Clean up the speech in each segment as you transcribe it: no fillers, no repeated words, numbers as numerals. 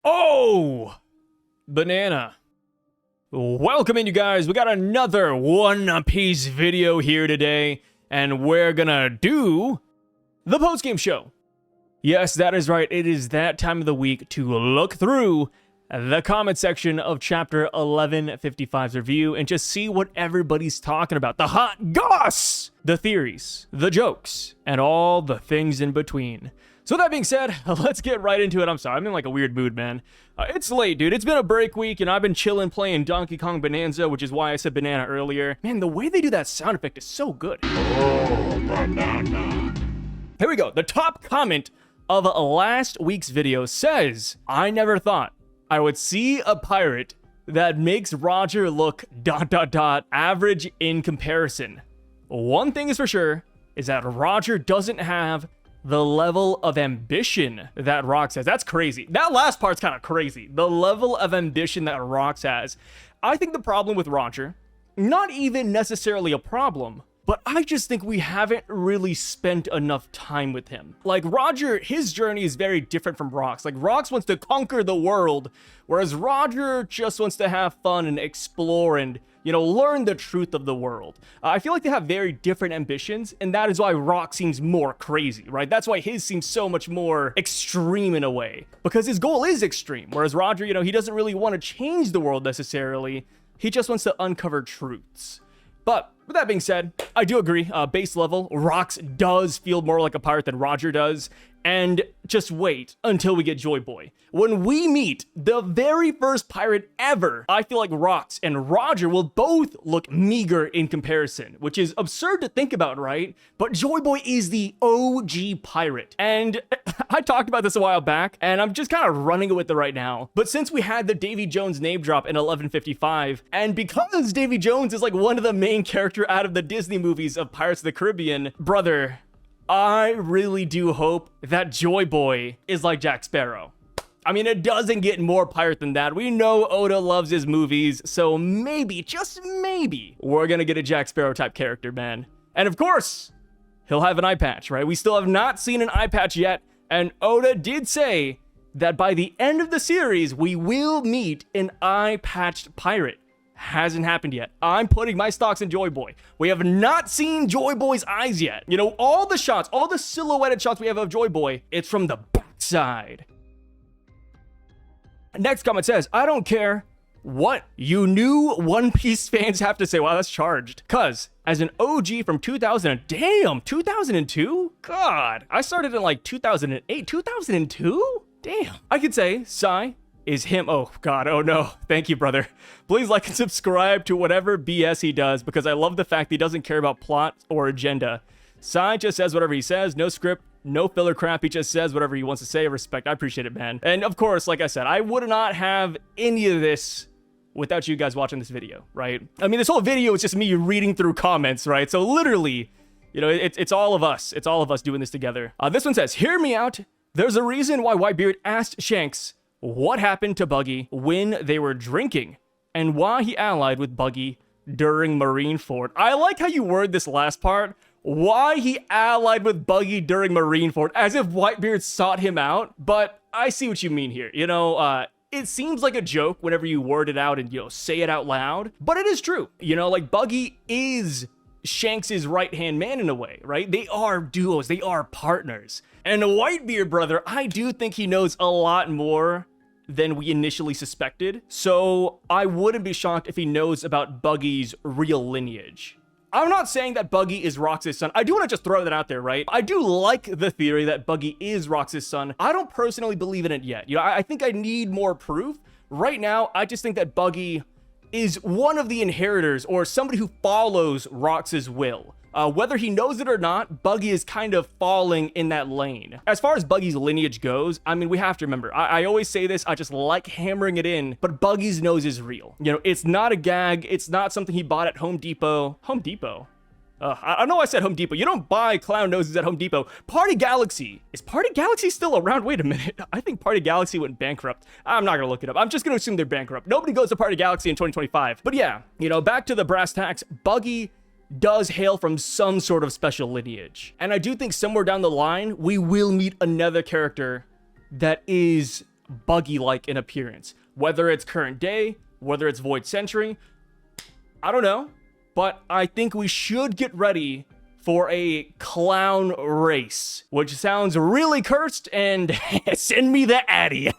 Oh, banana. Welcome in, you guys. We got another One Piece video here today, and we're gonna do the post-game show. Yes, that is right. It is that time of the week to look through the comment section of chapter 1155's review and just see what everybody's talking about. The hot goss, the theories, the jokes, and all the things in between. So that being said, let's get right into it. I'm sorry, I'm in like a weird mood, man. It's late, dude. It's been a break week, and I've been chilling playing Donkey Kong Bonanza, which is why I said banana earlier. Man, the way they do that sound effect is so good. Oh, banana. Here we go. The top comment of last week's video says, I never thought I would see a pirate that makes Roger look ... average in comparison. One thing is for sure, is that Roger doesn't have the level of ambition that Rocks has. That's crazy. That last part's kind of crazy. The level of ambition that Rocks has. I think the problem with Roger, not even necessarily a problem, but I just think we haven't really spent enough time with him. Like, Roger, his journey is very different from Rocks. Like, Rocks wants to conquer the world, whereas Roger just wants to have fun and explore and, you know, learn the truth of the world. I feel like they have very different ambitions, and that is why Rocks seems more crazy, right? That's why his seems so much more extreme in a way, because his goal is extreme, whereas Roger, you know, he doesn't really want to change the world necessarily. He just wants to uncover truths. But with that being said, I do agree, base level, Rocks does feel more like a pirate than Roger does. And just wait until we get Joy Boy. When we meet the very first pirate ever, I feel like Rocks and Roger will both look meager in comparison, which is absurd to think about, right? But Joy Boy is the OG pirate. And I talked about this a while back, and I'm just kind of running with it right now. But since we had the Davy Jones name drop in 1155, and because Davy Jones is like one of the main characters out of the Disney movies of Pirates of the Caribbean, brother, I really do hope that Joy Boy is like Jack Sparrow. I mean, it doesn't get more pirate than that. We know Oda loves his movies, so maybe, just maybe, we're gonna get a Jack Sparrow type character, man. And of course, he'll have an eye patch, right? We still have not seen an eye patch yet, and Oda did say that by the end of the series, we will meet an eye-patched pirate. Hasn't happened yet. I'm putting my stocks in Joy Boy. We have not seen Joy Boy's eyes yet. You know, all the shots, all the silhouetted shots we have of Joy Boy, it's from the backside. Next comment says, I don't care what you new One Piece fans have to say. Wow, that's charged. Cause as an OG from 2002? God, I started in like 2008, 2002? Damn. I could say, Sai is him. Oh God, oh no. Thank you, brother. Please like and subscribe to whatever BS he does, because I love the fact he doesn't care about plot or agenda. Sai just says whatever he says, no script, no filler crap. He just says whatever he wants to say. Respect. I appreciate it, man. And of course, like I said, I would not have any of this without you guys watching this video, right? I mean, this whole video is just me reading through comments, right? So literally, you know, it's all of us. It's all of us doing this together. This one says, hear me out. There's a reason why Whitebeard asked Shanks what happened to Buggy when they were drinking, and why he allied with Buggy during Marineford. I like how you word this last part. Why he allied with Buggy during Marineford, as if Whitebeard sought him out. But I see what you mean here. You know, it seems like a joke whenever you word it out and, you know, say it out loud. But it is true. You know, like, Buggy is Shanks' right-hand man in a way, right? They are duos. They are partners. And Whitebeard, brother, I do think he knows a lot more than we initially suspected. So I wouldn't be shocked if he knows about Buggy's real lineage. I'm not saying that Buggy is Rocks' son. I do want to just throw that out there, right? I do like the theory that Buggy is Rocks' son. I don't personally believe in it yet. You know, I think I need more proof. Right now, I just think that Buggy is one of the inheritors, or somebody who follows Rocks' will. Whether he knows it or not, Buggy is kind of falling in that lane. As far as Buggy's lineage goes, I mean, we have to remember, I always say this, I just like hammering it in, but Buggy's nose is real. You know, it's not a gag. It's not something he bought at Home Depot. Home Depot? I know I said Home Depot. You don't buy clown noses at Home Depot. Party Galaxy. Is Party Galaxy still around? Wait a minute. I think Party Galaxy went bankrupt. I'm not gonna look it up. I'm just gonna assume they're bankrupt. Nobody goes to Party Galaxy in 2025. But yeah, you know, back to the brass tacks, Buggy does hail from some sort of special lineage. And I do think somewhere down the line, we will meet another character that is Buggy-like in appearance. Whether it's current day, whether it's Void Century, I don't know. But I think we should get ready for a clown race, which sounds really cursed, and send me the Addy.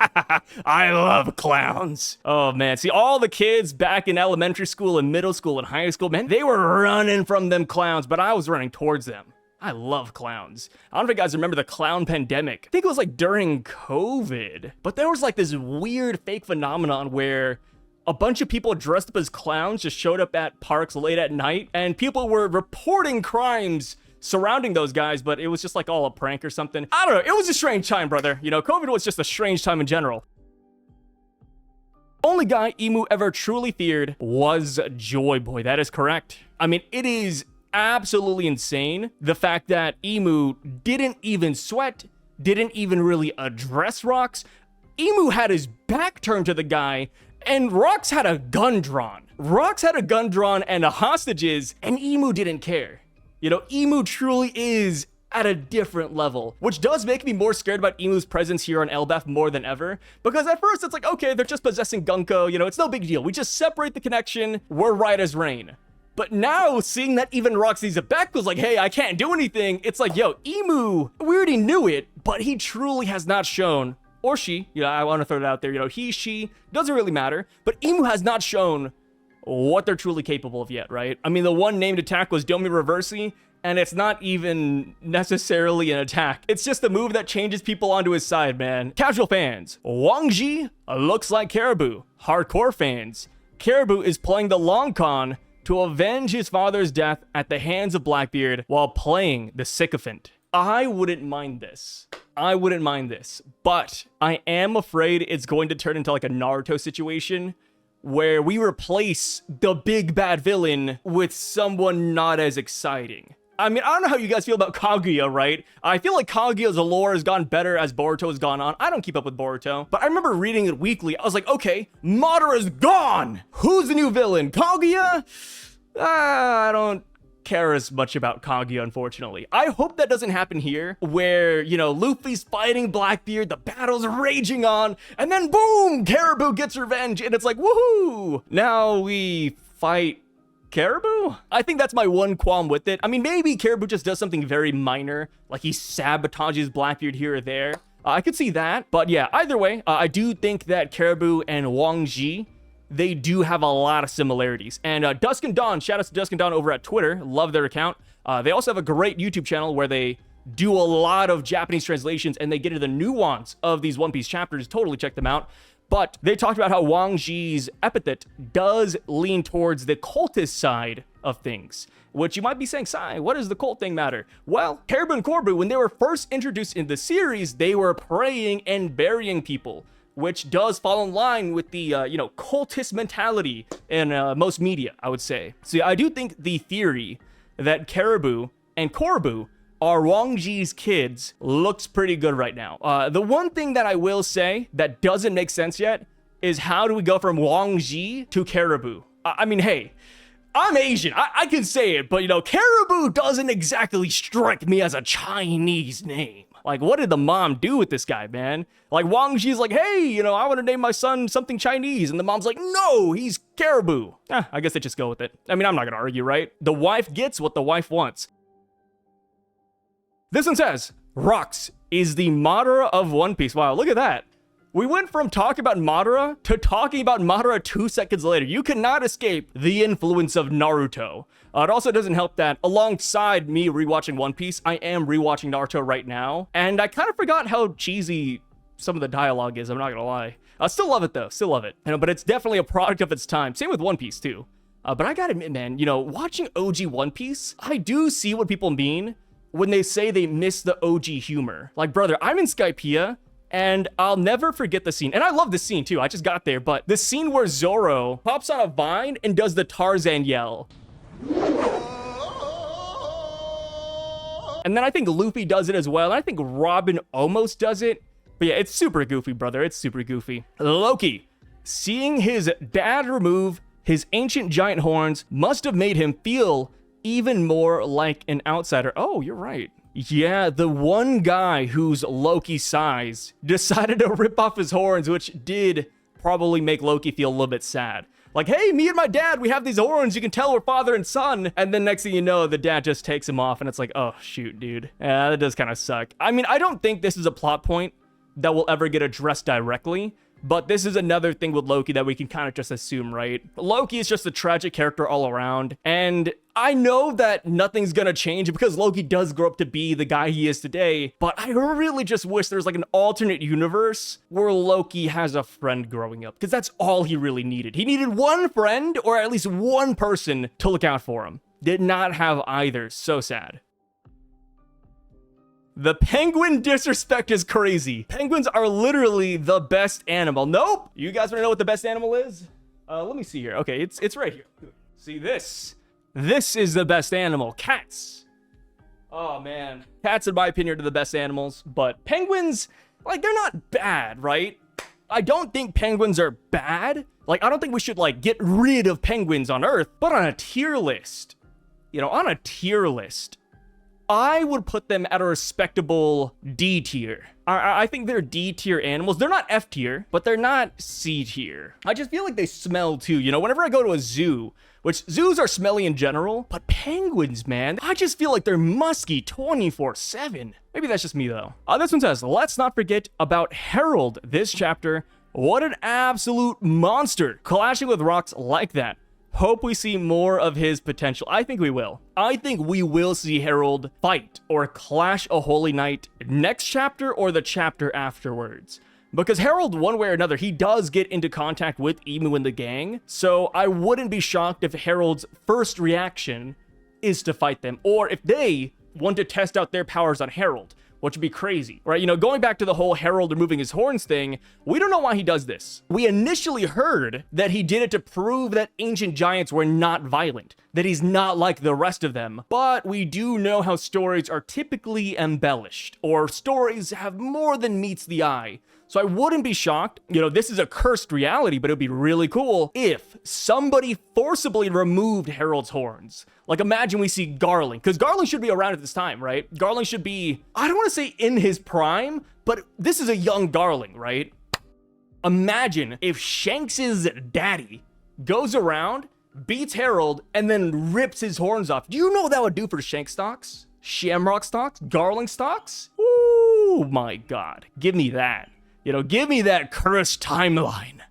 I love clowns. Oh man, see all the kids back in elementary school and middle school and high school, man, they were running from them clowns, but I was running towards them. I love clowns. I don't know if you guys remember the clown pandemic. I think it was like during COVID, but there was like this weird fake phenomenon where a bunch of people dressed up as clowns just showed up at parks late at night, and people were reporting crimes surrounding those guys, but it was just like all a prank or something. I don't know. It was a strange time, brother. You know, COVID was just a strange time in general. Only guy Emu ever truly feared was Joy Boy. That is correct. I mean, it is absolutely insane the fact that Emu didn't even sweat, didn't even really address Rocks. Emu had his back turned to the guy, and Rocks had a gun drawn. Rocks had a gun drawn and the hostages, and Emu didn't care. You know, Emu truly is at a different level, which does make me more scared about Emu's presence here on Elbaph more than ever, because at first it's like, okay, they're just possessing Gunko, you know, it's no big deal. We just separate the connection, we're right as rain. But now, seeing that even Rocks D Xebec was like, hey, I can't do anything, it's like, yo, Emu, we already knew it, but he truly has not shown, or she, you know, I want to throw it out there, you know, he, she, doesn't really matter, but Emu has not shown what they're truly capable of yet, right? I mean, the one named attack was Domi Reversi, and it's not even necessarily an attack. It's just a move that changes people onto his side, man. Casual fans, Wang Zhi looks like Caribou. Hardcore fans, Caribou is playing the long con to avenge his father's death at the hands of Blackbeard while playing the Sycophant. I wouldn't mind this. I wouldn't mind this, but I am afraid it's going to turn into like a Naruto situation where we replace the big bad villain with someone not as exciting. I mean, I don't know how you guys feel about Kaguya, right? I feel like Kaguya's lore has gone better as Boruto has gone on. I don't keep up with Boruto, but I remember reading it weekly. I was like, okay, Madara's gone! Who's the new villain? Kaguya? I don't care as much about Kaguya, unfortunately. I hope that doesn't happen here, where, you know, Luffy's fighting Blackbeard, the battle's raging on, and then boom, Caribou gets revenge, and it's like, woohoo! Now we fight Caribou? I think that's my one qualm with it. I mean, maybe Caribou just does something very minor, like he sabotages Blackbeard here or there. I could see that, but yeah, either way, I do think that Caribou and Wang Zhi, they do have a lot of similarities. And Dusk and Dawn, shout out to Dusk and Dawn over at Twitter, love their account. They also have a great YouTube channel where they do a lot of Japanese translations and they get into the nuance of these One Piece chapters. Totally check them out. But they talked about how Wang Zhi's epithet does lean towards the cultist side of things, which you might be saying, Sai, what does the cult thing matter? Well, Caribou and Corbu, when they were first introduced in the series, they were praying and burying people, which does fall in line with the, you know, cultist mentality in most media, I would say. So I do think the theory that Caribou and Corbu are Wang Zhi's kids looks pretty good right now. The one thing that I will say that doesn't make sense yet is how do we go from Wang Zhi to Caribou? I mean, hey, I'm Asian, I can say it, but you know, Caribou doesn't exactly strike me as a Chinese name. Like, what did the mom do with this guy, man? Like, Wang Zhi's like, hey, you know, I want to name my son something Chinese. And the mom's like, no, he's Caribou. I guess they just go with it. I mean, I'm not going to argue, right? The wife gets what the wife wants. This one says, Rocks is the Madara of One Piece. Wow, look at that. We went from talking about Madara to talking about Madara 2 seconds later. You cannot escape the influence of Naruto. It also doesn't help that alongside me rewatching One Piece, I am rewatching Naruto right now. And I kind of forgot how cheesy some of the dialogue is, I'm not gonna lie. I still love it though, still love it. You know, but it's definitely a product of its time. Same with One Piece too. But I gotta admit, man, you know, watching OG One Piece, I do see what people mean when they say they miss the OG humor. Like, brother, I'm in Skypiea, and I'll never forget the scene. And I love this scene too, I just got there, but the scene where Zoro pops on a vine and does the Tarzan yell. And then I think Luffy does it as well, and I think Robin almost does it. But yeah, it's super goofy, brother, it's super goofy. Loki, seeing his dad remove his ancient giant horns must have made him feel even more like an outsider. Oh, you're right. Yeah, the one guy who's Loki's size decided to rip off his horns, which did probably make Loki feel a little bit sad. Like, hey, me and my dad, we have these horns. You can tell we're father and son. And then next thing you know, the dad just takes him off. And it's like, oh, shoot, dude. Yeah, that does kind of suck. I mean, I don't think this is a plot point that will ever get addressed directly. But this is another thing with Loki that we can kind of just assume, right? Loki is just a tragic character all around. And I know that nothing's gonna change because Loki does grow up to be the guy he is today. But I really just wish there's like an alternate universe where Loki has a friend growing up. Because that's all he really needed. He needed one friend or at least one person to look out for him. Did not have either. So sad. The penguin disrespect is crazy. Penguins are literally the best animal. Nope. You guys want to know what the best animal is? Let me see here. Okay, it's right here. See this? This is the best animal. Cats. Oh, man. Cats, in my opinion, are the best animals. But penguins, like, they're not bad, right? I don't think penguins are bad. Like, I don't think we should, like, get rid of penguins on Earth. But on a tier list, on a tier list, I would put them at a respectable D tier. I think they're D tier animals. They're not F tier, but they're not C tier. I just feel like they smell too. Whenever I go to a zoo, which zoos are smelly in general, but penguins, man, I just feel like they're musky 24/7. Maybe that's just me though. This one says, let's not forget about Harald this chapter. What an absolute monster, clashing with rocks like that. Hope we see more of his potential. I think we will. I think we will see Harald fight or clash a holy knight next chapter or the chapter afterwards. Because Harald, one way or another, he does get into contact with Emu and the gang. So I wouldn't be shocked if Harald's first reaction is to fight them. Or if they want to test out their powers on Harald, which would be crazy, right? Going back to the whole Harald removing his horns thing, we don't know why he does this. We initially heard that he did it to prove that ancient giants were not violent, that he's not like the rest of them. But we do know how stories are typically embellished, or stories have more than meets the eye. So I wouldn't be shocked. This is a cursed reality, but it would be really cool if somebody forcibly removed Harald's horns. Like, imagine we see Garling, because Garling should be around at this time, right? Garling should be, I don't want to say in his prime, but this is a young Garling, right? Imagine if Shanks's daddy goes around, beats Harald, and then rips his horns off. Do you know what that would do for Shank stocks? Shamrock stocks? Garling stocks? Ooh, my God. Give me that. Give me that cursed timeline.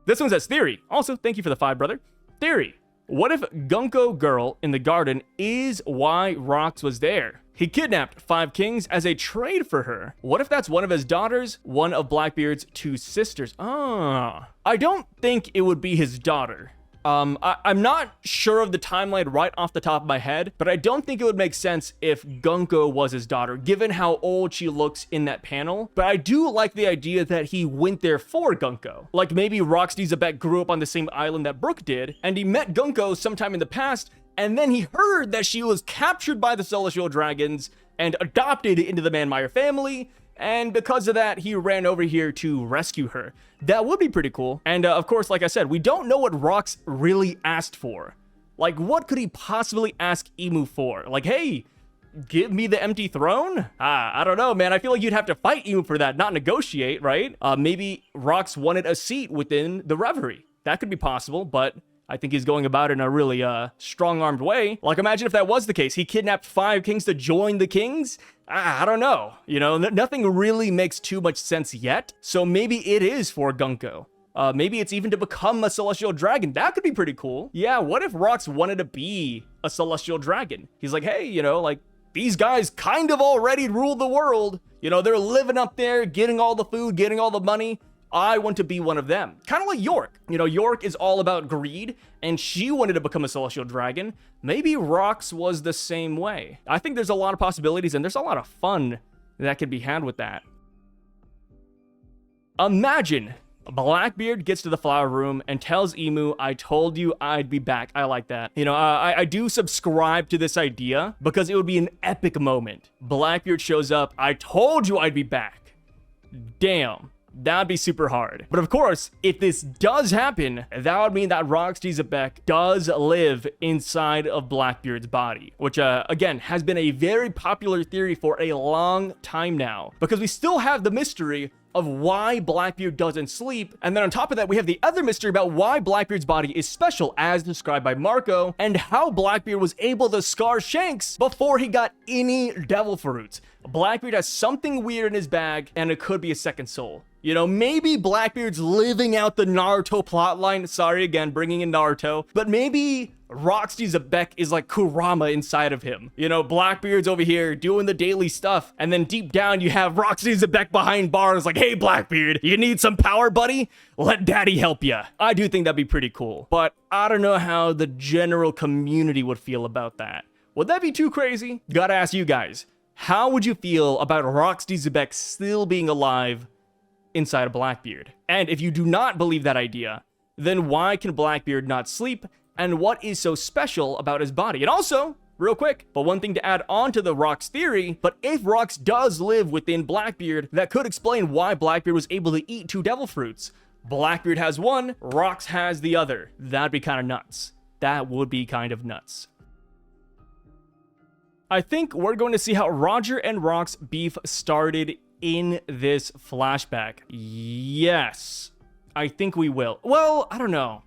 This one says, theory. Also, thank you for the 5, brother. Theory. What if Gunko girl in the garden is why Rocks was there? He kidnapped 5 kings as a trade for her. What if that's one of his daughters, one of Blackbeard's 2 sisters? I don't think it would be his daughter. I'm not sure of the timeline right off the top of my head, but I don't think it would make sense if Gunko was his daughter, given how old she looks in that panel. But I do like the idea that he went there for Gunko. Like maybe Rocks D Xebec grew up on the same island that Brook did, and he met Gunko sometime in the past, and then he heard that she was captured by the Celestial Dragons and adopted into the Manmeyer family. And because of that, he ran over here to rescue her. That would be pretty cool. And of course, like I said, we don't know what Rocks really asked for. Like, what could he possibly ask Emu for? Like, hey, give me the empty throne? I don't know, man. I feel like you'd have to fight Emu for that, not negotiate, right? Maybe Rocks wanted a seat within the Reverie. That could be possible, but I think he's going about it in a really strong-armed way. Like, imagine if that was the case. He kidnapped 5 kings to join the kings? I don't know. Nothing really makes too much sense yet. So maybe it is for Gunko. Maybe it's even to become a Celestial Dragon. That could be pretty cool. Yeah, what if Rocks wanted to be a Celestial Dragon? He's like, hey, like, these guys kind of already rule the world. They're living up there, getting all the food, getting all the money. I want to be one of them. Kind of like York. York is all about greed, and she wanted to become a Celestial Dragon. Maybe Rocks was the same way. I think there's a lot of possibilities, and there's a lot of fun that can be had with that. Imagine Blackbeard gets to the flower room and tells Emu, I told you I'd be back. I like that. I do subscribe to this idea because it would be an epic moment. Blackbeard shows up. I told you I'd be back. Damn. That'd be super hard. But of course, if this does happen, that would mean that Rocks D Xebec does live inside of Blackbeard's body, which again has been a very popular theory for a long time now, because we still have the mystery of why Blackbeard doesn't sleep, and then on top of that we have the other mystery about why Blackbeard's body is special as described by Marco, and how Blackbeard was able to scar Shanks before he got any devil fruits. Blackbeard has something weird in his bag, and it could be a second soul. You know, maybe Blackbeard's living out the Naruto plotline. Sorry, again, bringing in Naruto. But maybe Rocks D Xebec is like Kurama inside of him. You know, Blackbeard's over here doing the daily stuff. And then deep down, you have Rocks D Xebec behind bars like, hey, Blackbeard, you need some power, buddy? Let daddy help ya. I do think that'd be pretty cool. But I don't know how the general community would feel about that. Would that be too crazy? Gotta ask you guys. How would you feel about Rocks D Xebec still being alive inside of Blackbeard? And if you do not believe that idea, then why can Blackbeard not sleep? And what is so special about his body? And also, real quick, but one thing to add on to the Rocks theory, but if Rocks does live within Blackbeard, that could explain why Blackbeard was able to eat 2 devil fruits. Blackbeard has one, Rocks has the other. That'd be kind of nuts. That would be kind of nuts. I think we're going to see how Roger and Rocks' beef started in this flashback. Yes, I think we will. Well, I don't know.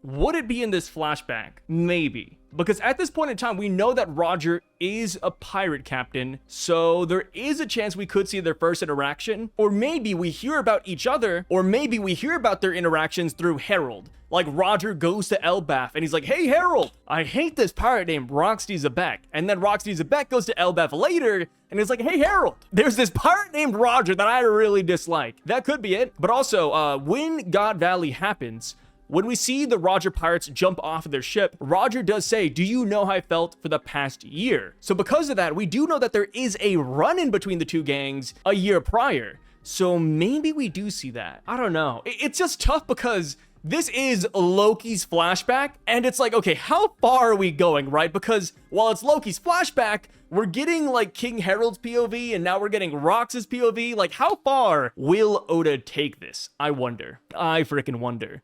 Would it be in this flashback? Maybe. Because at this point in time, we know that Roger is a pirate captain, so there is a chance we could see their first interaction, or maybe we hear about each other, or maybe we hear about their interactions through Harald. Like Roger goes to Elbaph and he's like, hey Harald, I hate this pirate named Rocks D Xebec. And then Rocks D Xebec goes to Elbaph later and he's like, hey Harald, there's this pirate named Roger that I really dislike. That could be it. But also, when God Valley happens, when we see the Roger pirates jump off of their ship, Roger does say, do you know how I felt for the past year? So because of that, we do know that there is a run-in between the two gangs a year prior. So maybe we do see that. I don't know. It's just tough because this is Loki's flashback, and it's like, okay, how far are we going, right? Because while it's Loki's flashback, we're getting like King Harald's POV, and now we're getting Rocks' POV. Like, how far will Oda take this? I wonder. I freaking wonder.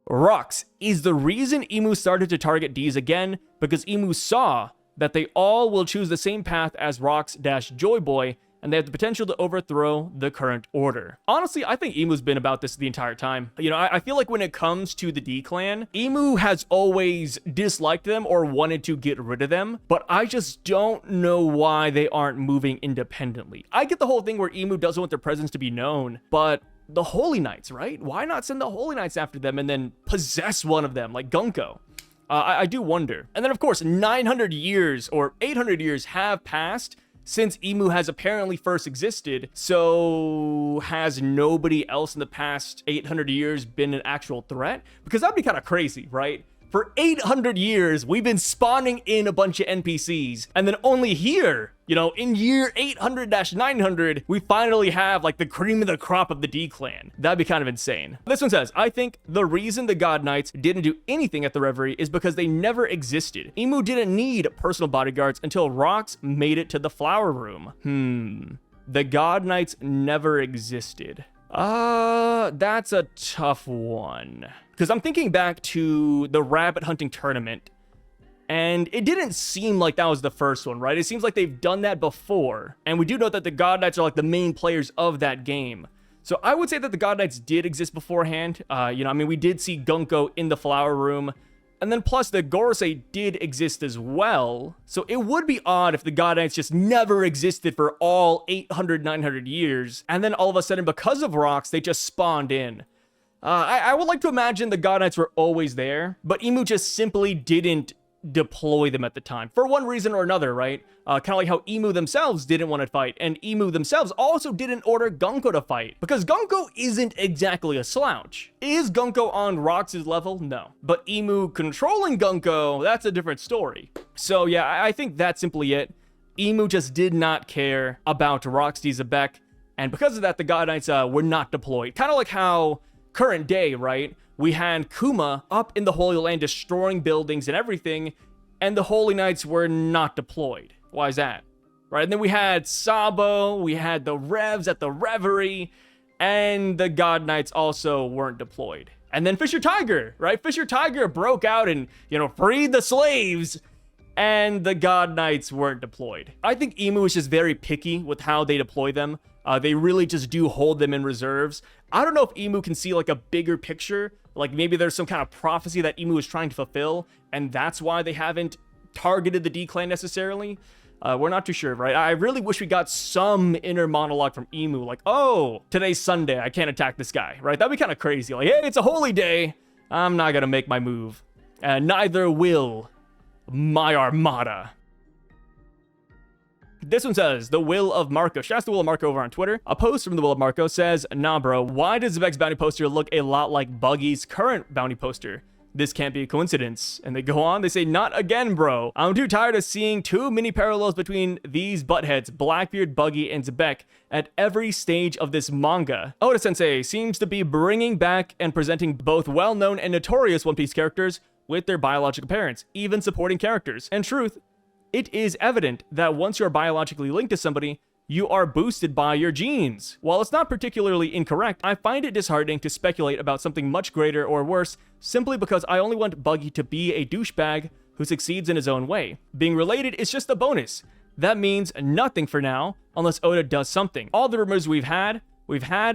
Rocks is the reason Emu started to target D's again, because Emu saw that they all will choose the same path as Rocks-Joy Boy, and they have the potential to overthrow the current order. Honestly, I think Emu's been about this the entire time. You know, I feel like when it comes to the D clan, Emu has always disliked them or wanted to get rid of them, but I just don't know why they aren't moving independently. I get the whole thing where Emu doesn't want their presence to be known, but the Holy Knights, right? Why not send the Holy Knights after them and then possess one of them, like Gunko? I do wonder. And then, of course, 900 years or 800 years have passed since Emu has apparently first existed, so has nobody else in the past 800 years been an actual threat? Because that'd be kind of crazy, right? For 800 years, we've been spawning in a bunch of NPCs, and then only here, you know, in year 800-900, we finally have like the cream of the crop of the D clan. That'd be kind of insane. This one says, I think the reason the God Knights didn't do anything at the Reverie is because they never existed. Emu didn't need personal bodyguards until Rocks made it to the Flower Room. The God Knights never existed. That's a tough one. Because I'm thinking back to the rabbit hunting tournament, and it didn't seem like that was the first one, right? It seems like they've done that before, and we do know that the God Knights are like the main players of that game. So I would say that the God Knights did exist beforehand. You know, I mean, we did see Gunko in the Flower Room, and then plus the Gorosei did exist as well. So it would be odd if the God Knights just never existed for all 800, 900 years, and then all of a sudden, because of Rocks, they just spawned in. I would like to imagine the God Knights were always there, but Emu just simply didn't deploy them at the time for one reason or another, right? Kind of like how Emu themselves didn't want to fight, and Emu themselves also didn't order Gunko to fight, because Gunko isn't exactly a slouch. Is Gunko on Rocks' level? No. But Emu controlling Gunko, that's a different story. So yeah, I think that's simply it. Emu just did not care about Rocks D Xebec, and because of that, the God Knights were not deployed. Kind of like how current day, right? We had Kuma up in the Holy Land destroying buildings and everything, and the Holy Knights were not deployed. Why is that? right? And then we had Sabo, we had the Revs at the Reverie, and the God Knights also weren't deployed. And then Fisher Tiger, right? Fisher Tiger broke out and, freed the slaves, and the God Knights weren't deployed. I think Emu is just very picky with how they deploy them. They really just do hold them in reserves. I don't know if Emu can see like a bigger picture. Like maybe there's some kind of prophecy that Emu is trying to fulfill, and that's why they haven't targeted the D clan necessarily. We're not too sure, right? I really wish we got some inner monologue from Emu, like, oh, today's Sunday, I can't attack this guy, right? That'd be kind of crazy. Like, hey, it's a holy day, I'm not gonna make my move. And neither will my armada. This one says, The Will of Marco. Shouts to Will of Marco over on Twitter. A post from the Will of Marco says, nah, bro, why does Xebec's bounty poster look a lot like Buggy's current bounty poster? This can't be a coincidence. And they go on, they say, not again, bro. I'm too tired of seeing too many parallels between these buttheads, Blackbeard, Buggy, and Xebec, at every stage of this manga. Oda-sensei seems to be bringing back and presenting both well-known and notorious One Piece characters with their biological parents, even supporting characters. In truth, it is evident that once you're biologically linked to somebody, you are boosted by your genes. While it's not particularly incorrect, I find it disheartening to speculate about something much greater or worse simply because I only want Buggy to be a douchebag who succeeds in his own way. Being related is just a bonus. That means nothing for now, unless Oda does something. All the rumors we've had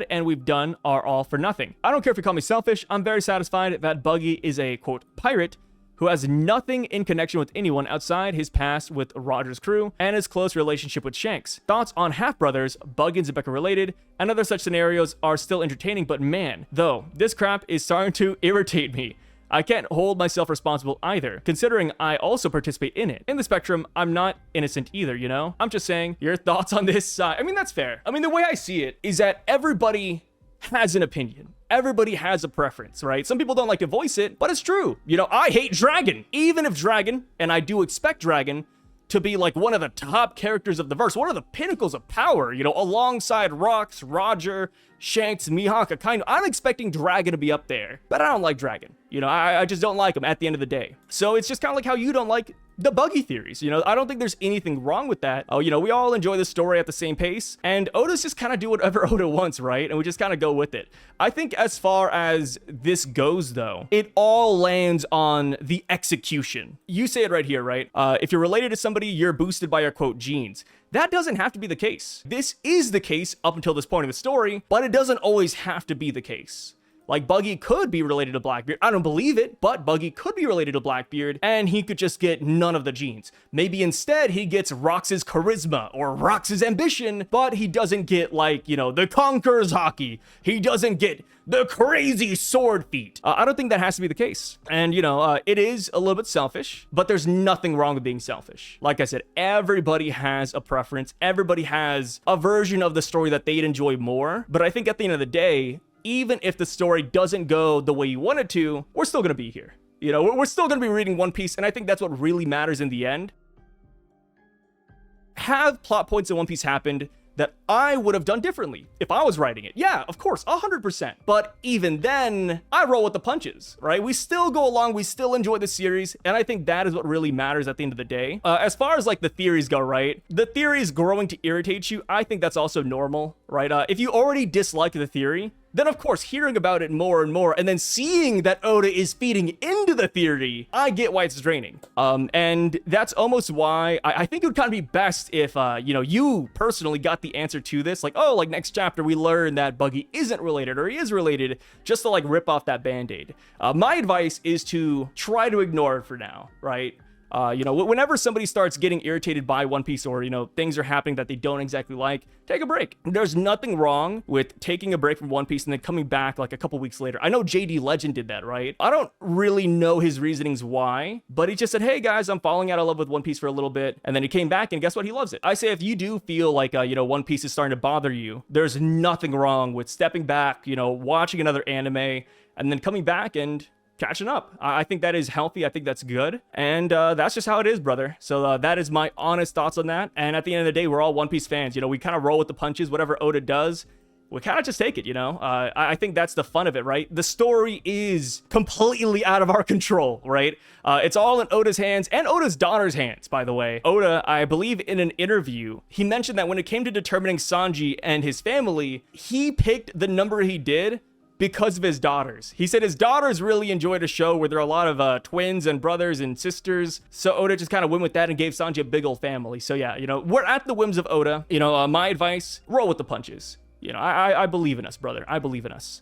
and we've done are all for nothing. I don't care if you call me selfish, I'm very satisfied that Buggy is a, quote, pirate who has nothing in connection with anyone outside his past with Roger's crew and his close relationship with Shanks. Thoughts on half-brothers, Buggy and Xebec are related, and other such scenarios are still entertaining, but man, though, this crap is starting to irritate me. I can't hold myself responsible either, considering I also participate in it. In the spectrum, I'm not innocent either, you know? I'm just saying, your thoughts on this side? I mean, that's fair. I mean, the way I see it is that everybody has an opinion. Everybody has a preference, right? Some people don't like to voice it, but it's true. I hate Dragon. Even if Dragon, and I do expect Dragon to be like one of the top characters of the verse, one of the pinnacles of power, alongside Rocks, Roger, Shanks, Mihawk, I'm expecting Dragon to be up there, but I don't like Dragon. I just don't like him at the end of the day. So it's just kind of like how you don't like the Buggy theories. I don't think there's anything wrong with that. Oh, we all enjoy the story at the same pace, and Oda's just kind of do whatever Oda wants, right? And we just kind of go with it. I think as far as this goes, though, it all lands on the execution. You say it right here, right? If you're related to somebody, you're boosted by your, quote, genes. That doesn't have to be the case. This is the case up until this point in the story, but it doesn't always have to be the case. Like, Buggy could be related to Blackbeard. I don't believe it, but Buggy could be related to Blackbeard, and he could just get none of the genes. Maybe instead he gets Rox's charisma or Rox's ambition, but he doesn't get, like, the Conqueror's Hockey. He doesn't get the crazy sword feat. I don't think that has to be the case. And, it is a little bit selfish, but there's nothing wrong with being selfish. Like I said, everybody has a preference. Everybody has a version of the story that they'd enjoy more. But I think at the end of the day, even if the story doesn't go the way you want it to, we're still going to be here. We're still going to be reading One Piece, and I think that's what really matters in the end. Have plot points in One Piece happened that I would have done differently if I was writing it? Yeah, of course, 100%. But even then, I roll with the punches, right? We still go along, we still enjoy the series, and I think that is what really matters at the end of the day. As far as like the theories go, right? The theories growing to irritate you, I think that's also normal, right? If you already dislike the theory, then of course, hearing about it more and more, and then seeing that Oda is feeding into the theory, I get why it's draining. And that's almost why I think it would kind of be best if, you personally got the answer to this. Like, oh, like next chapter, we learn that Buggy isn't related, or he is related, just to like rip off that Band-Aid. My advice is to try to ignore it for now, right? Whenever somebody starts getting irritated by One Piece or, things are happening that they don't exactly like, take a break. There's nothing wrong with taking a break from One Piece and then coming back like a couple weeks later. I know JD Legend did that, right? I don't really know his reasonings why, but he just said, hey guys, I'm falling out of love with One Piece for a little bit. And then he came back and guess what? He loves it. I say, if you do feel like, One Piece is starting to bother you, there's nothing wrong with stepping back, watching another anime and then coming back and catching up. I think that is healthy. I think that's good. And that's just how it is, brother. So that is my honest thoughts on that. And at the end of the day, we're all One Piece fans. We kind of roll with the punches. Whatever Oda does, we kind of just take it, you know? I think that's the fun of it, right? The story is completely out of our control, right? It's all in Oda's hands and Oda's daughter's hands, by the way. Oda, I believe in an interview, he mentioned that when it came to determining Sanji and his family, he picked the number he did because of his daughters. He said his daughters really enjoyed a show where there are a lot of twins and brothers and sisters. So Oda just kind of went with that and gave Sanji a big old family. So yeah, you know, we're at the whims of Oda. You know, my advice, roll with the punches. You know, I believe in us, brother. I believe in us.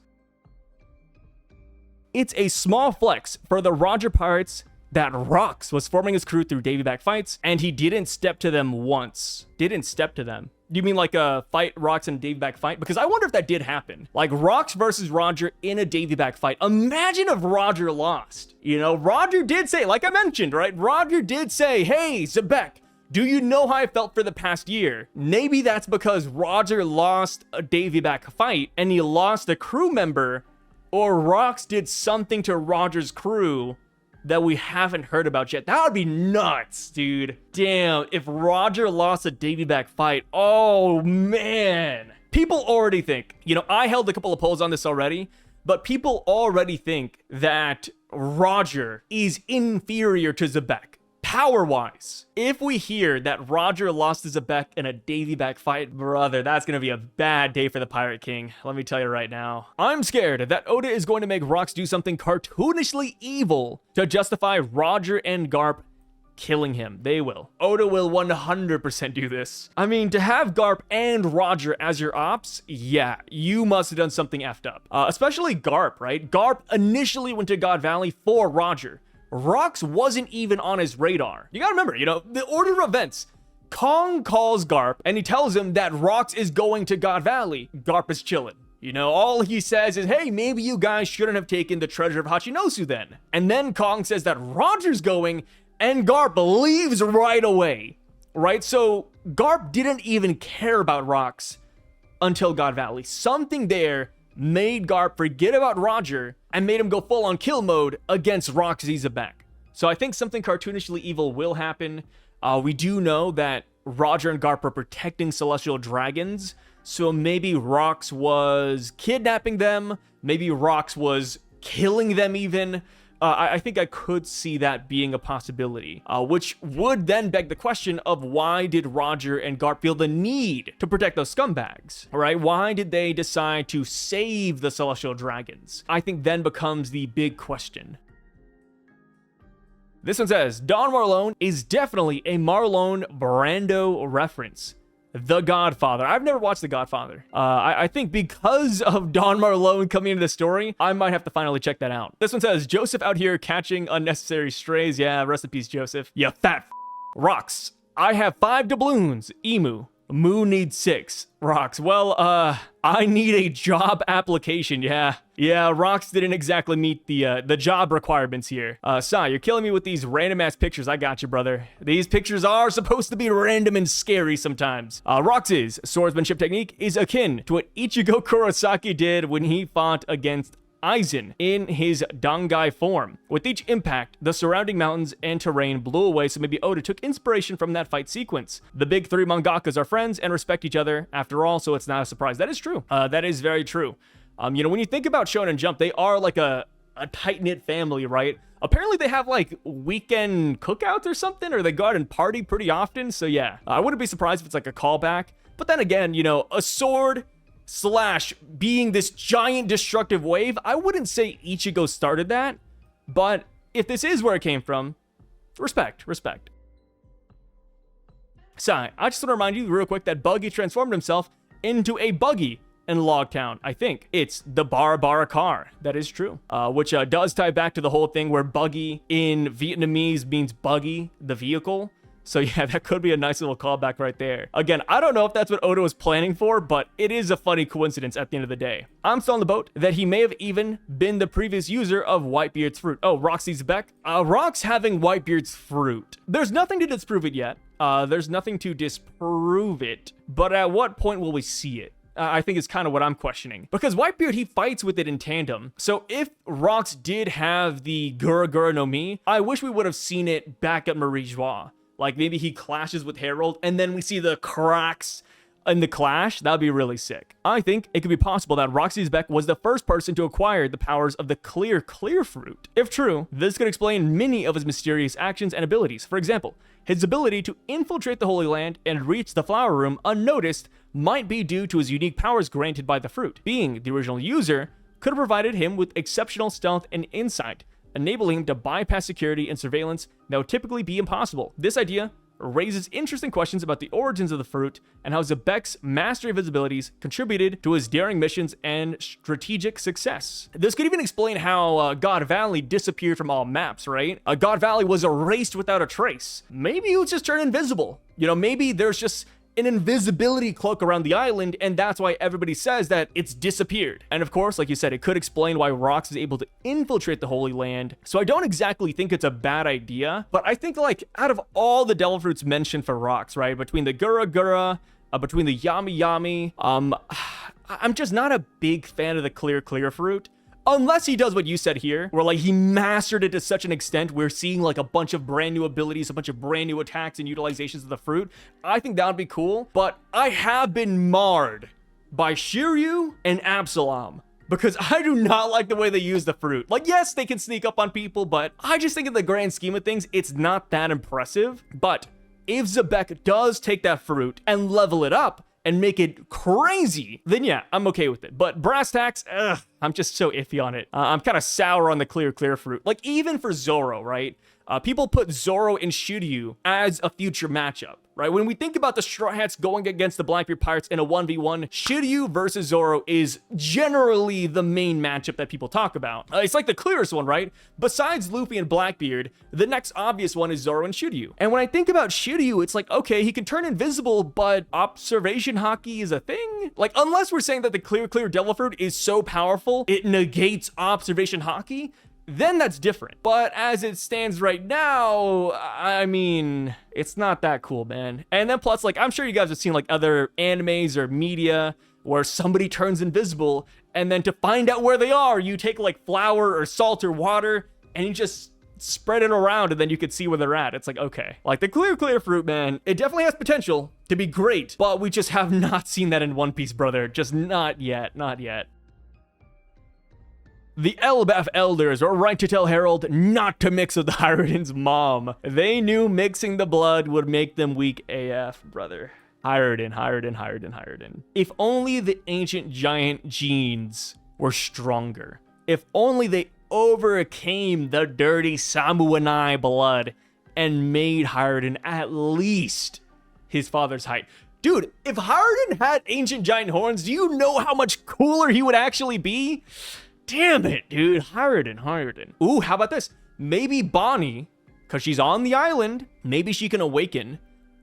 It's a small flex for the Roger Pirates that Rocks was forming his crew through Davy back fights, and he didn't step to them once. Didn't step to them. Do you mean like a fight Rocks and a Davy back fight? Because I wonder if that did happen. Like Rocks versus Roger in a Davy back fight. Imagine if Roger lost. You know, Roger did say, like I mentioned, right? Roger did say, hey, Xebec, do you know how I felt for the past year? Maybe that's because Roger lost a Davy back fight and he lost a crew member, or Rocks did something to Roger's crew that we haven't heard about yet. That would be nuts, dude. Damn, if Roger lost a Davy back fight, oh man. People already think, you know, I held a couple of polls on this already, but people already think that Roger is inferior to Xebec. Power-wise, if we hear that Roger lost to Xebec in a Davy back fight, brother, that's gonna be a bad day for the Pirate King. Let me tell you right now. I'm scared that Oda is going to make Rocks do something cartoonishly evil to justify Roger and Garp killing him. They will. Oda will 100% do this. I mean, to have Garp and Roger as your ops, yeah, you must have done something effed up. Especially Garp, right? Garp initially went to God Valley for Roger. Rocks wasn't even on his radar. You gotta remember, you know, the order of events. Kong calls Garp and he tells him that Rocks is going to God Valley. Garp is chilling. You know, all he says is, hey, maybe you guys shouldn't have taken the treasure of Hachinosu then. And then Kong says that Roger's going and Garp leaves right away, right? So Garp didn't even care about Rocks until God Valley. Something there made Garp forget about Roger and made him go full on kill mode against Rocks D Xebec. So I think something cartoonishly evil will happen. We do know that Roger and Garp are protecting celestial dragons, so maybe Rocks was kidnapping them, maybe Rocks was killing them even. I think I could see that being a possibility, which would then beg the question of why did Roger and Garp feel the need to protect those scumbags, right? Why did they decide to save the celestial dragons? I think then becomes the big question. This one says, Don Marlone is definitely a Marlon Brando reference. The Godfather. I've never watched The Godfather. I think because of Don Marlone coming into the story, I might have to finally check that out. This one says, Joseph out here catching unnecessary strays. Yeah, rest in peace, Joseph. You fat Rocks. I have 5 doubloons. Emu. Moo needs 6. Rocks. Well, I need a job application. Yeah, Rocks didn't exactly meet the job requirements here. Sai, you're killing me with these random ass pictures. I got you, brother. These pictures are supposed to be random and scary sometimes. Rocks' swordsmanship technique is akin to what Ichigo Kurosaki did when he fought against Aizen in his Dangai form. With each impact, the surrounding mountains and terrain blew away, so maybe Oda took inspiration from that fight sequence. The big 3 mangakas are friends and respect each other after all, so it's not a surprise. That is true. That is very true. You know, when you think about Shonen Jump, they are like a tight-knit family, right? Apparently they have like weekend cookouts or something, or they go out and party pretty often, so yeah. I wouldn't be surprised if it's like a callback, but then again, you know, a sword slash being this giant destructive wave, I wouldn't say Ichigo started that, but if this is where it came from, respect. Sai, I just want to remind you real quick that Buggy transformed himself into a buggy in Logtown. I think it's the Bara car. That is true. Which does tie back to the whole thing where buggy in Vietnamese means buggy, the vehicle. So yeah, that could be a nice little callback right there. Again, I don't know if that's what Oda was planning for, but it is a funny coincidence at the end of the day. I'm still on the boat that he may have even been the previous user of Whitebeard's fruit. Oh, Rocks D Xebec. Rocks having Whitebeard's fruit. There's nothing to disprove it yet. There's nothing to disprove it, but at what point will we see it? I think is kind of what I'm questioning. Because Whitebeard, he fights with it in tandem. So if Rocks did have the Gura Gura no Mi, I wish we would have seen it back at Marie Joie. Like maybe he clashes with Harald and then we see the cracks in the clash, that would be really sick. I think it could be possible that Rocks D Xebec was the first person to acquire the powers of the clear fruit. If true, this could explain many of his mysterious actions and abilities. For example, his ability to infiltrate the Holy Land and reach the Flower Room unnoticed might be due to his unique powers granted by the fruit. Being the original user could have provided him with exceptional stealth and insight, enabling him to bypass security and surveillance that would typically be impossible. This idea raises interesting questions about the origins of the fruit and how Xebec's mastery of his abilities contributed to his daring missions and strategic success. This could even explain how God Valley disappeared from all maps, right? God Valley was erased without a trace. Maybe he was just turned invisible. You know, maybe there's just an invisibility cloak around the island, and that's why everybody says that it's disappeared. And of course, like you said, it could explain why Rocks is able to infiltrate the Holy Land. So I don't exactly think it's a bad idea, but I think, like, out of all the devil fruits mentioned for Rocks, right, between the Gura, between the Yami, I'm just not a big fan of the clear fruit. Unless he does what you said here, where like he mastered it to such an extent we're seeing like a bunch of brand new abilities, a bunch of brand new attacks and utilizations of the fruit. I think that would be cool, but I have been marred by Shiryu and Absalom because I do not like the way they use the fruit. Like, yes, they can sneak up on people, but I just think in the grand scheme of things, it's not that impressive. But if Xebec does take that fruit and level it up, and make it crazy, then yeah, I'm okay with it. But brass tacks, I'm just so iffy on it. I'm kind of sour on the clear fruit. Like, even for Zoro, right? People put Zoro and Shiryu as a future matchup, right? When we think about the Straw Hats going against the Blackbeard Pirates in a 1v1, Shiryu versus Zoro is generally the main matchup that people talk about. It's like the clearest one, right? Besides Luffy and Blackbeard, the next obvious one is Zoro and Shiryu. And when I think about Shiryu, it's like, okay, he can turn invisible, but observation hockey is a thing? Like, unless we're saying that the clear devil fruit is so powerful, it negates observation hockey, then that's different. But as it stands right now, I mean, it's not that cool, man. And then plus, like, I'm sure you guys have seen like other animes or media where somebody turns invisible, and then to find out where they are, you take like flour or salt or water and you just spread it around and then you can see where they're at. It's like, okay, like the clear fruit, man, it definitely has potential to be great, but we just have not seen that in One Piece, brother. Just not yet. The Elbaph elders were right to tell Harald not to mix with the Hiruden's mom. They knew mixing the blood would make them weak AF, brother. Hiruden. If only the ancient giant genes were stronger. If only they overcame the dirty Samuanai blood and made Hiruden at least his father's height. Dude, if Hiruden had ancient giant horns, do you know how much cooler he would actually be? Damn it, dude. Hiruden. Ooh, how about this? Maybe Bonnie, because she's on the island, maybe she can awaken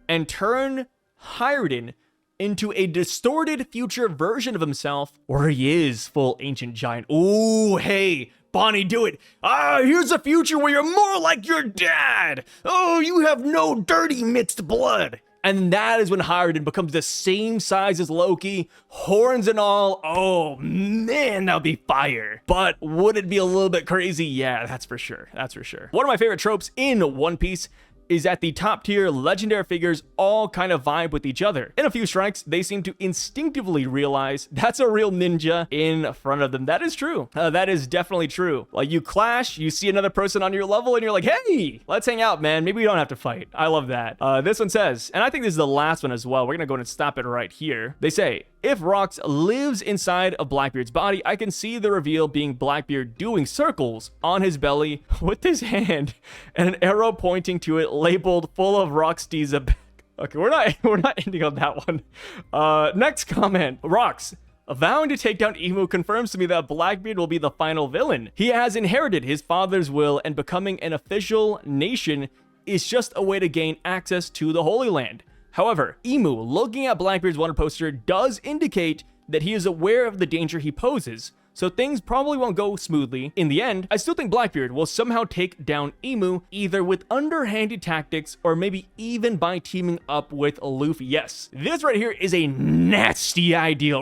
and turn Hiruden into a distorted future version of himself where he is full ancient giant. Ooh, hey, Bonnie, do it. Here's a future where you're more like your dad. Oh, you have no dirty mixed blood. And that is when Hiruden becomes the same size as Loki, horns and all. Oh man, that would be fire. But would it be a little bit crazy? Yeah, that's for sure. One of my favorite tropes in One Piece is that the top tier legendary figures all kind of vibe with each other. In a few strikes, they seem to instinctively realize that's a real ninja in front of them. That is true. That is definitely true. Like, you clash, you see another person on your level, and you're like, hey, let's hang out, man. Maybe we don't have to fight. I love that. This one says, and I think this is the last one as well. We're gonna go ahead and stop it right here. They say, if Rocks lives inside of Blackbeard's body, I can see the reveal being Blackbeard doing circles on his belly with his hand and an arrow pointing to it labeled full of Rocks D Xebec. Okay, we're not ending on that one. Next comment. Rocks, vowing to take down Emu confirms to me that Blackbeard will be the final villain. He has inherited his father's will, and becoming an official nation is just a way to gain access to the Holy Land. However, Emu, looking at Blackbeard's wanted poster, does indicate that he is aware of the danger he poses, so things probably won't go smoothly. In the end, I still think Blackbeard will somehow take down Emu, either with underhanded tactics or maybe even by teaming up with Luffy. Yes, this right here is a nasty idea.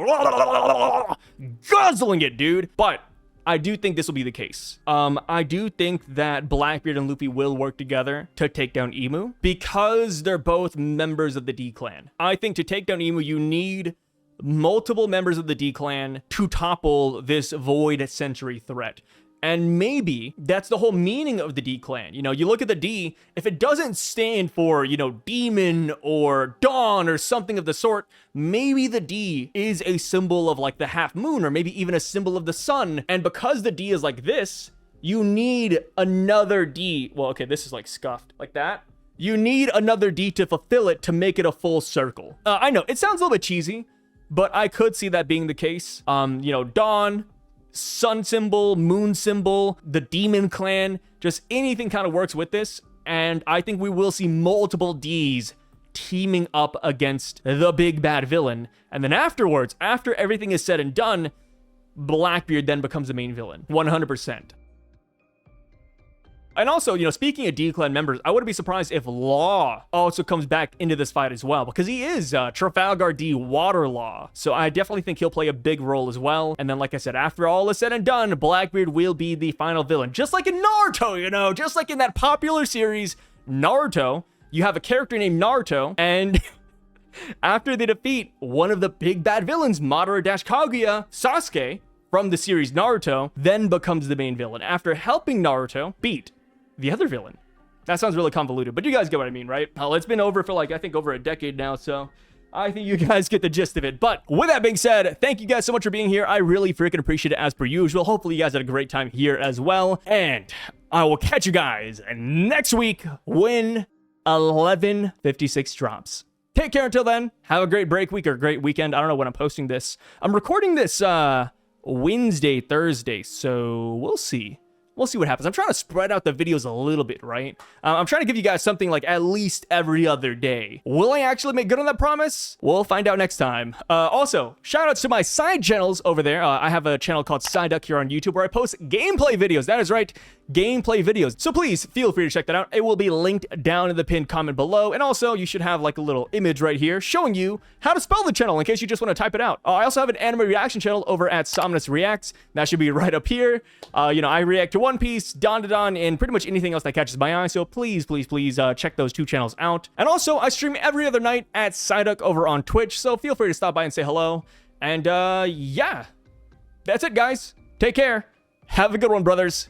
Guzzling it, dude. But I do think this will be the case. I do think that Blackbeard and Luffy will work together to take down Emu because they're both members of the D clan. I think to take down Emu, you need multiple members of the D clan to topple this Void Century threat. And maybe that's the whole meaning of the D clan. You know, you look at the D, if it doesn't stand for, you know, demon or dawn or something of the sort, maybe the D is a symbol of like the half moon or maybe even a symbol of the sun. And because the D is like this, you need another D. Well, okay, this is like scuffed like that. You need another D to fulfill it to make it a full circle. I know it sounds a little bit cheesy, but I could see that being the case. You know, dawn, sun symbol, moon symbol, the demon clan, just anything kind of works with this. And I think we will see multiple Ds teaming up against the big bad villain. And then afterwards, after everything is said and done, Blackbeard then becomes the main villain, 100%. And also, you know, speaking of D-Clan members, I wouldn't be surprised if Law also comes back into this fight as well, because he is Trafalgar D Water Law. So I definitely think he'll play a big role as well. And then, like I said, after all is said and done, Blackbeard will be the final villain. Just like in Naruto, you know, just like in that popular series, Naruto, you have a character named Naruto, and after they defeat one of the big bad villains, Madara-Kaguya, Sasuke, from the series Naruto, then becomes the main villain after helping Naruto beat the other villain. That sounds really convoluted, but you guys get what I mean, right? Well, it's been over for like, I think over a decade now, so I think you guys get the gist of it. But with that being said, thank you guys so much for being here. I really freaking appreciate it as per usual. Hopefully you guys had a great time here as well. And I will catch you guys next week when 11:56 drops. Take care until then. Have a great break week or great weekend. I don't know when I'm posting this. I'm recording this Wednesday, Thursday, so we'll see. We'll see what happens. I'm trying to spread out the videos a little bit, right? I'm trying to give you guys something like at least every other day. Will I actually make good on that promise? We'll find out next time. Also, shout outs to my side channels over there. I have a channel called Syvduck here on YouTube where I post gameplay videos. That is right, gameplay videos. So please feel free to check that out. It will be linked down in the pinned comment below. And also, you should have like a little image right here showing you how to spell the channel in case you just want to type it out. I also have an anime reaction channel over at Somnus Reacts. That should be right up here. You know, I react to One Piece, Don to Don, and pretty much anything else that catches my eye. So please, check those two channels out. And also, I stream every other night at Syvduck over on Twitch. So feel free to stop by and say hello. And yeah, that's it, guys. Take care. Have a good one, brothers.